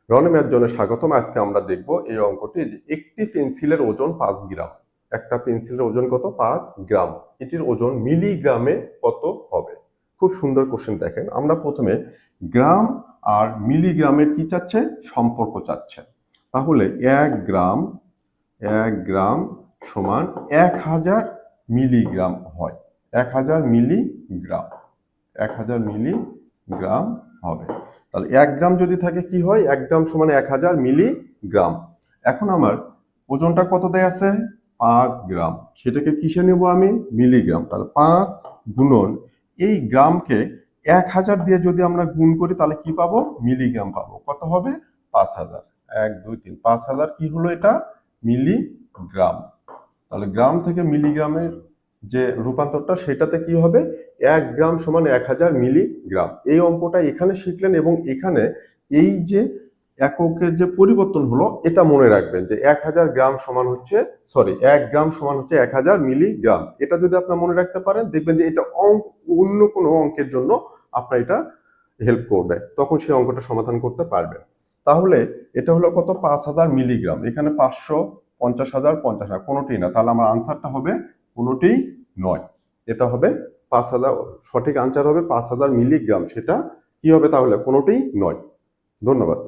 রণম্যাথ জোনে স্বাগতম। আজকে আমরা দেখব এই অঙ্কটি যে একটি পেন্সিলের ওজন 5 গ্রাম। একটা পেন্সিলের ওজন কত? 5 গ্রাম। এটির ওজন মিলিগ্রামে কত হবে? খুব সুন্দর কোশ্চেন। দেখেন, আমরা প্রথমে গ্রাম আর মিলিগ্রামের কি চাচ্ছে? সম্পর্ক চাচ্ছে। তাহলে 1 গ্রাম সমান 1000 মিলিগ্রাম হয়। 1000 মিলিগ্রাম, 1000 মিলিগ্রাম হবে। তাহলে 1 গ্রাম যদি থাকে কি হয়? 1 গ্রাম সমান 1000 মিলিগ্রাম। এখন আমার ওজনটা কত দেয়া আছে? 5 গ্রাম। সেটাকে কিসে নেব আমি? মিলিগ্রাম। তাহলে 5 গুণন এই গ্রামকে 1000 দিয়ে যদি আমরা গুণ করি তাহলে কি পাবো? মিলিগ্রাম পাবো। কত হবে? 5000। 1 2 3 5000 কি হলো এটা? মিলিগ্রাম। তাহলে গ্রাম থেকে মিলিগ্রামের যে রূপান্তরটা সেটাতে কি হবে? 1 গ্রাম সমান 1000 মিলিগ্রাম। এই অঙ্কটা এখানে শিখলেন এবং এখানে এই যে এককের যে পরিবর্তন হলো এটা মনে রাখবেন যে 1000 গ্রাম সমান হচ্ছে 1 গ্রাম সমান হচ্ছে 1000 মিলিগ্রাম। এটা যদি আপনারা মনে রাখতে পারেন দেখবেন যে এটা অন্য কোনো অঙ্কের জন্য আপনার এটা হেল্প করবে, তখন সেই অঙ্কটা সমাধান করতে পারবেন। তাহলে এটা হলো কত? 5000 মিলিগ্রাম। এখানে 500, 50,000, 50,000 কোনোটিই না। তাহলে আমার আনসারটা হবে কোনোটিই নয়। এটা হবে 5000, সঠিক আনসার হবে 5000 মিলিগ্রাম। সেটা কি হবে তাহলে? কোনোটিই নয়। ধন্যবাদ।